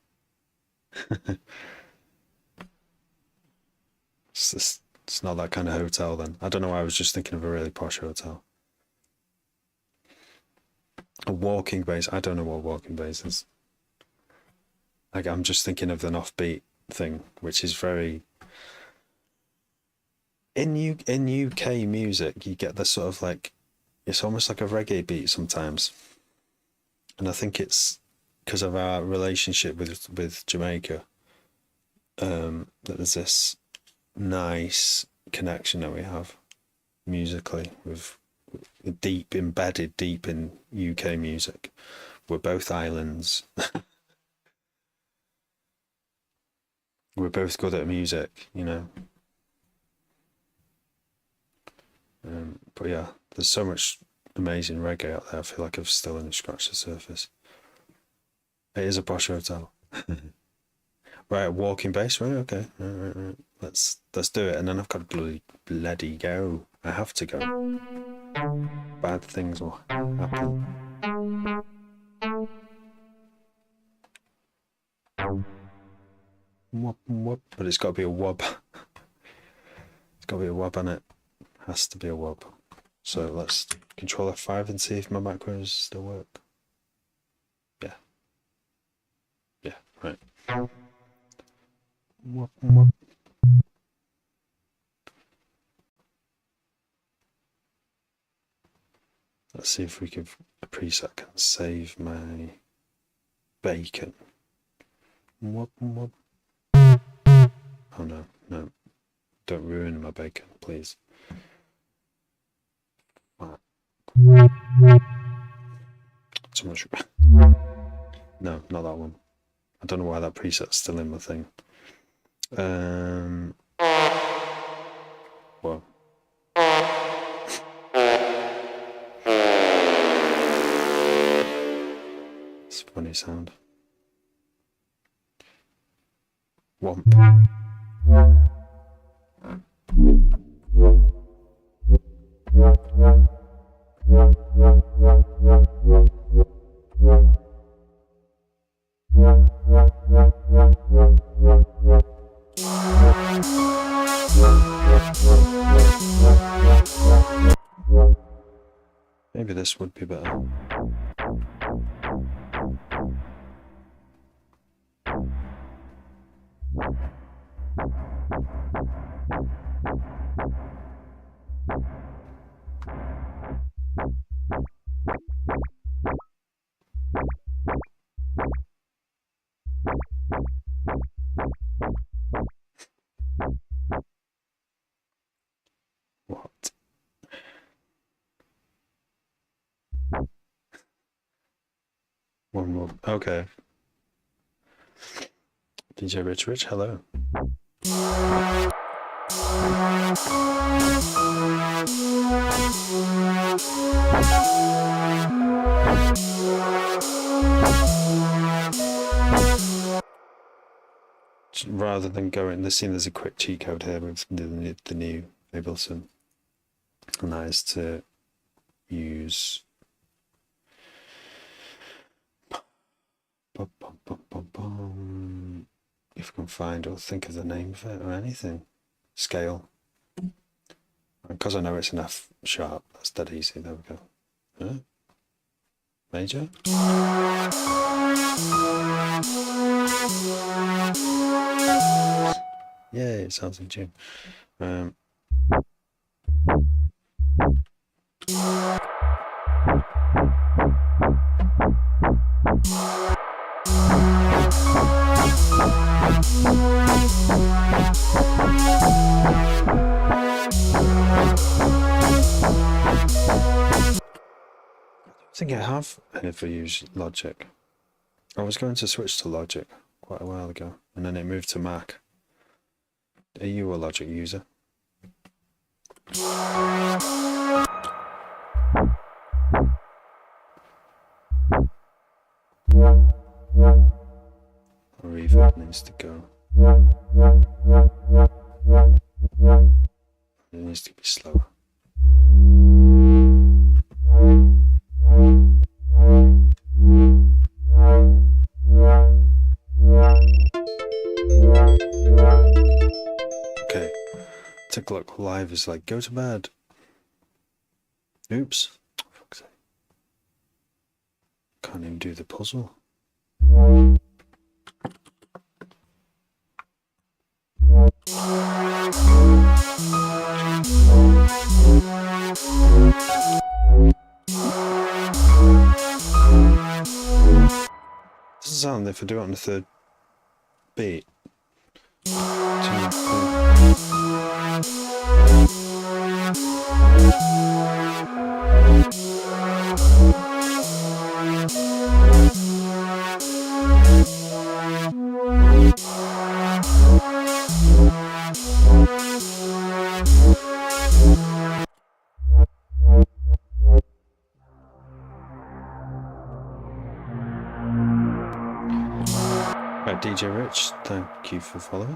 S1: It's not that kind of hotel then. I don't know why I was just thinking of a really posh hotel. A walking base. I don't know what walking base is. Like, I'm just thinking of an offbeat thing, which is very in UK music. You get this sort of like, it's almost like a reggae beat sometimes, and I think it's because of our relationship with Jamaica. That there's this nice connection that we have musically with embedded deep in UK music. We're both islands. We're both good at music, you know. But yeah, there's so much amazing reggae out there. I feel like I've still only scratched the surface. It is a posh hotel. Right, walking base, right? Okay, right. Let's do it. And then I've got to bloody go. I have to go. Bad things will happen. But it's got to be a wob. It's got to be a wob on it. Has to be a wob. So let's Control F5 and see if my macros still work. Yeah. Yeah, right. Wop. Let's see if we can a preset can save my bacon. Wop. Oh no. Don't ruin my bacon, please. So much. No, not that one. I don't know why that preset's still in my thing. Whoa. It's a funny sound. Womp. Maybe this would be better. What? One more. Okay. DJ Rich, hello. Rather than going, there's a quick cheat code here with the new Ableton, and that is to use if I can find or think of the name of it or anything. Scale. Because I know it's an F sharp, that's dead easy. There we go. Major. Yay, it sounds in tune. I think I have ever used Logic. I was going to switch to Logic quite a while ago, and then it moved to Mac. Are you a Logic user? Reverb needs to go. It needs to be slower. Okay, Look, live is like, go to bed. Oops. Fuck's sake. Can't even do the puzzle. Doesn't sound if I do it on the third beat. 2, 3. Right, DJ Rich, thank you for following.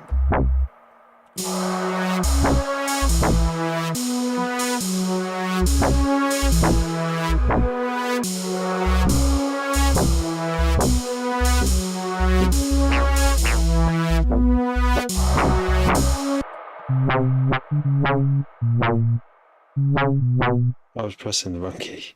S1: I was pressing the wrong key.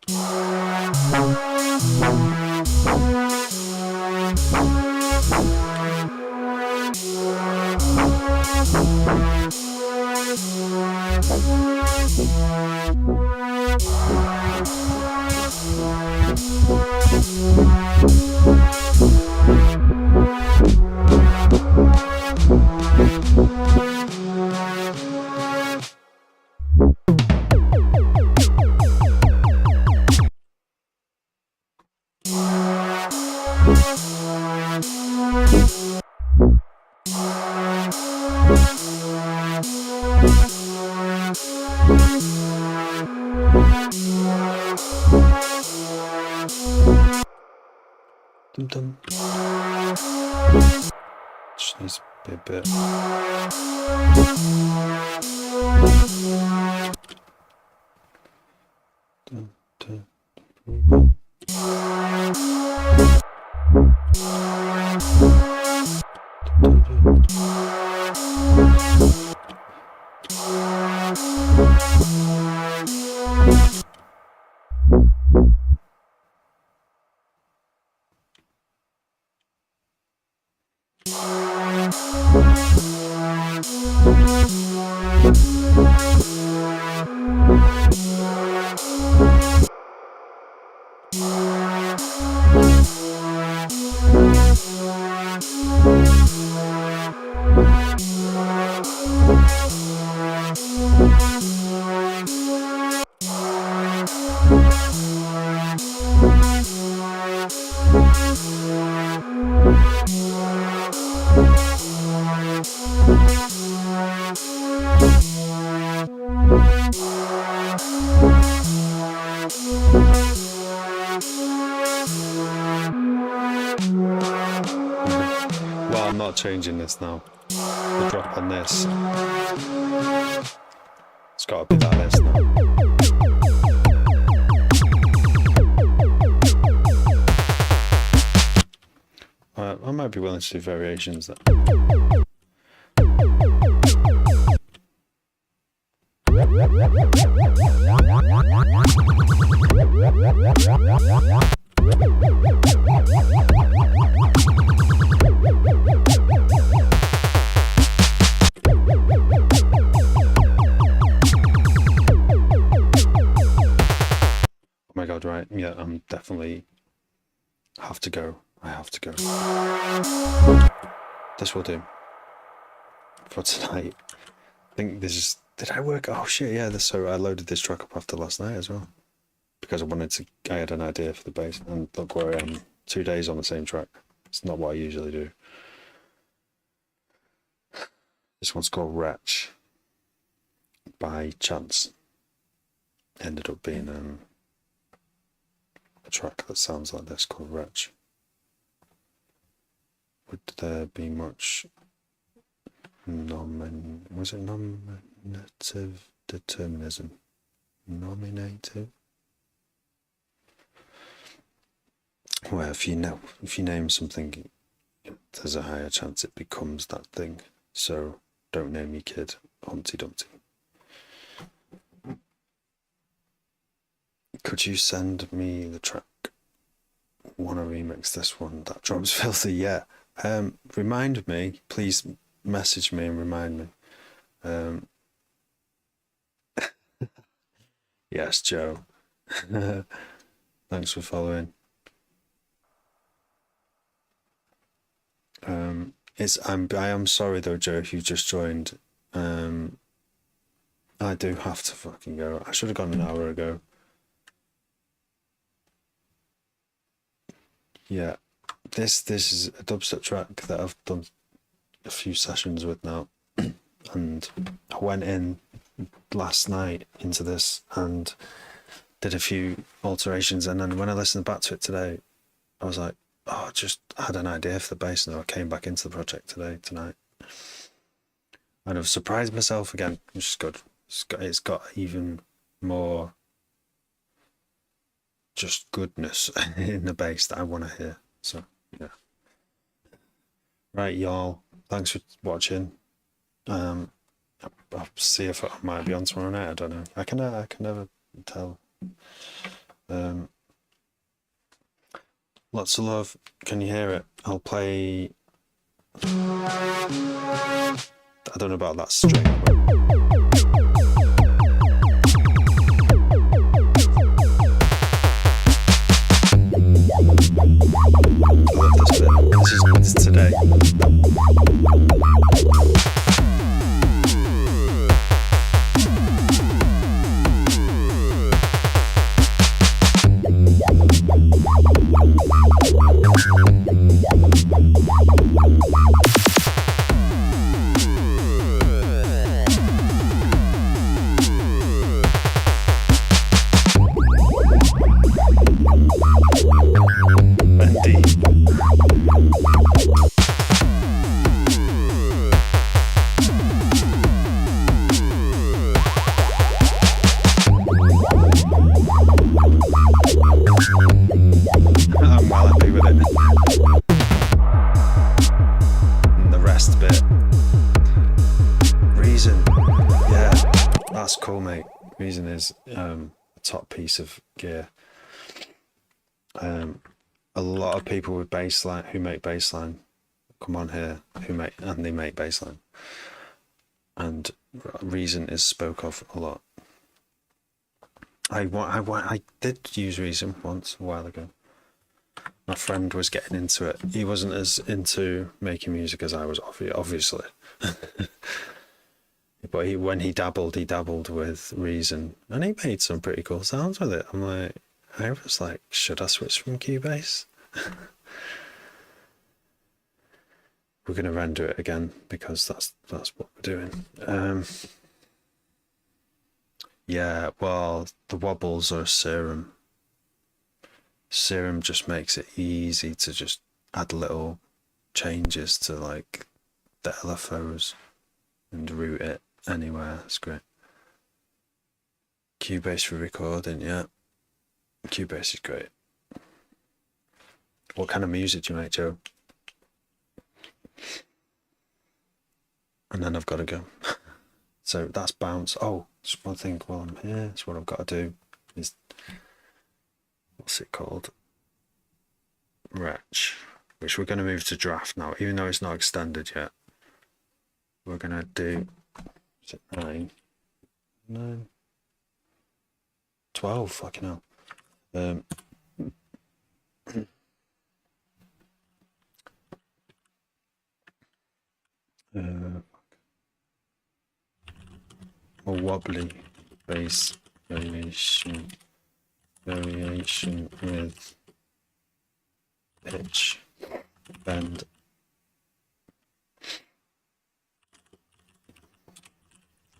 S1: Dum dum. Just needs to be a bit. Dun, dun, dun. Well, I'm not changing this now. The drop on this. It's got to be that list now. I might be willing to do variations then. Oh my god, right, yeah, I'm definitely have to go. I have to go. This will do for tonight. I think this is... Did I work? Oh shit, yeah, so I loaded this track up after last night as well. Because I had an idea for the bass, and look where I am, 2 days on the same track. It's not what I usually do. This one's called Wretch. By chance. Ended up being a track that sounds like this called Wretch. Would there be much nominative determinism? Nominative? Well, if you name something, there's a higher chance it becomes that thing. So don't name your kid Humpty Dumpty. could you send me the track? Want to remix this one? That drum's filthy. Yeah. Remind me, please message me and remind me. Yes, Joe. Thanks for following. I am sorry though, Joe, if you've just joined. I do have to fucking go. I should have gone an hour ago. Yeah, this is a dubstep track that I've done a few sessions with now, and I went in last night into this and did a few alterations, and then when I listened back to it today, I was like, oh, I just had an idea for the bass, and I came back into the project tonight, and I've surprised myself again, which is good. It's got even more just goodness in the bass that I want to hear. So yeah. Right, y'all. Thanks for watching. I'll see if I might be on tomorrow night. I don't know. I can never tell. Lots of love. Can you hear it? I'll play. I don't know about that string. I love this bit. This is today. I'm well happy with it. And the rest bit. Reason. Yeah, that's cool, mate. Reason is a top piece of gear. A lot of people with bassline who make bassline come on here they make bassline. And Reason is spoke of a lot. I did use Reason once a while ago. My friend was getting into it. He wasn't as into making music as I was, obviously. But when he dabbled with Reason, and he made some pretty cool sounds with it. I was like, should I switch from Cubase? We're going to render it again because that's what we're doing. Yeah, well, the wobbles are a serum. Serum just makes it easy to just add little changes to like the LFOs and route it anywhere. It's great. Cubase for recording, yeah. Cubase is great. What kind of music do you make, Joe? And then I've got to go. So that's bounce. Oh, just one thing while I'm here. That's what I've got to do is, what's it called? Wretch, which we're going to move to draft now, even though it's not extended yet. We're going to do, is it 9? 12, fucking hell. A wobbly bass variation with pitch bend.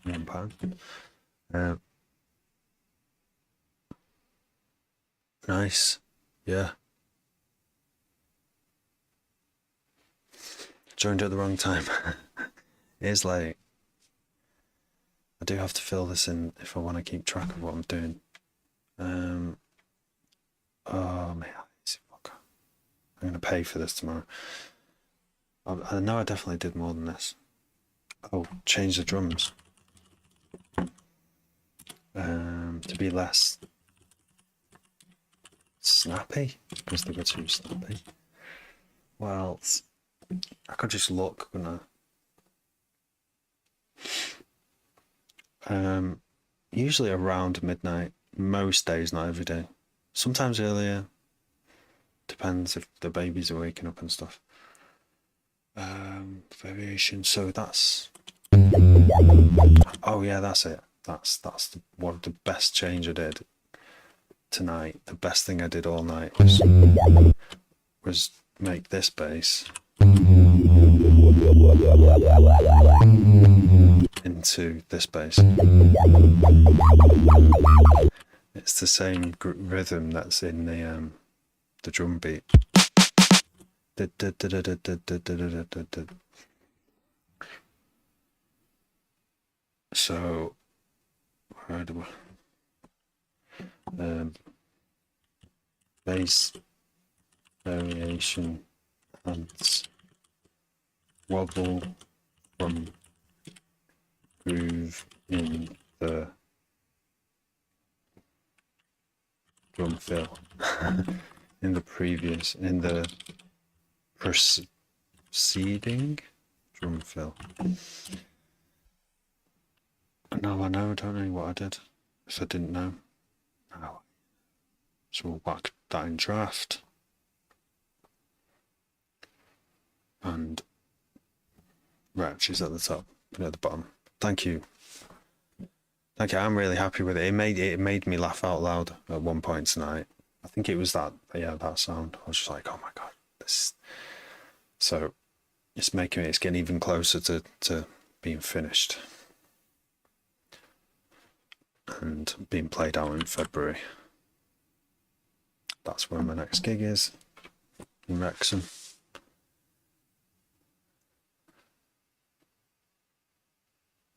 S1: £1. Nice, yeah. Joined at the wrong time. It is late. I do have to fill this in if I want to keep track of what I'm doing. Oh man, I'm going to pay for this tomorrow. I know I definitely did more than this. Oh, change the drums. To be less snappy because they were too snappy. What else? I could just look, couldn't I? Usually around midnight. Most days, not every day. Sometimes earlier. Depends if the babies are waking up and stuff. Variation. So that's. Oh yeah, that's it. That's one of the best change I did tonight. The best thing I did all night was make this bass into this bass. It's the same rhythm that's in the drum beat. So, where do we? Bass variation and wobble from groove in the drum fill in the preceding drum fill. Now I know, I don't know what I did if I didn't know. Now, so we'll whack that in draft. And Wretch is at the top and at the bottom. Thank you. Thank you. I'm really happy with it. It made me laugh out loud at one point tonight. I think it was that sound. I was just like, oh my god, this. So it's getting even closer to being finished and being played out in February. That's where my next gig is, in Wrexham.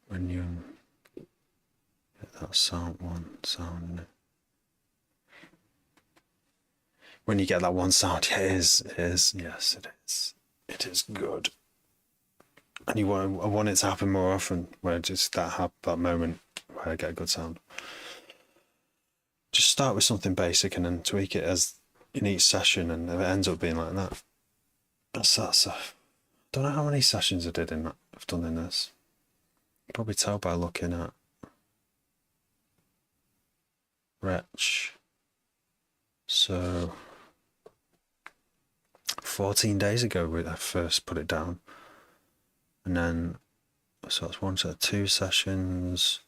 S1: When you get that sound. When you get that one sound, it is, yes, it is. It is good. And I want it to happen more often, where just that moment where I get a good sound. Just start with something basic and then tweak it as in each session, and if it ends up being like that. That's I don't know how many sessions I've done in this. You probably tell by looking at Wretch. So 14 days ago I first put it down, and then so it's 1 to 2 sessions,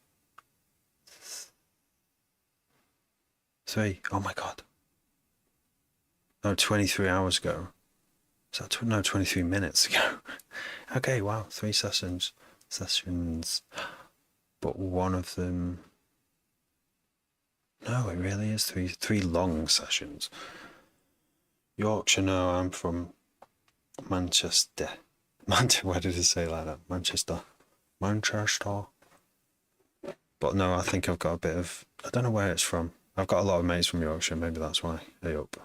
S1: 3. Oh my god! No, 23 hours ago. Is that 23 minutes ago? Okay, wow, 3 sessions, but one of them. No, it really is 3 long sessions. Yorkshire, no, I'm from Manchester. Why did it say like that? Manchester. But no, I think I've got a bit of. I don't know where it's from. I've got a lot of mates from Yorkshire, maybe that's why. Hey up.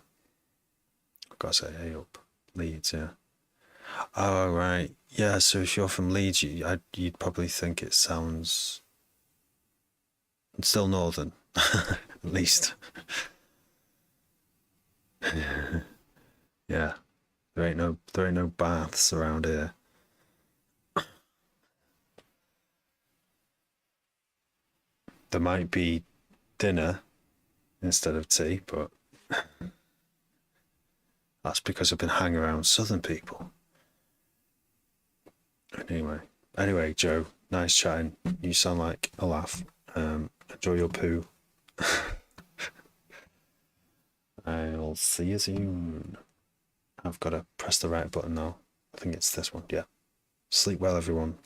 S1: I've got to say hey up. Leeds, yeah. Oh, right. Yeah, so if you're from Leeds, you'd probably think it sounds. It's still northern, at least. Yeah, there ain't no baths around here. There might be dinner instead of tea, but that's because I've been hanging around southern people. Anyway, Joe, nice chatting. You sound like a laugh. Enjoy your poo. I'll see you soon. I've got to press the right button now. I think it's this one, yeah. Sleep well, everyone.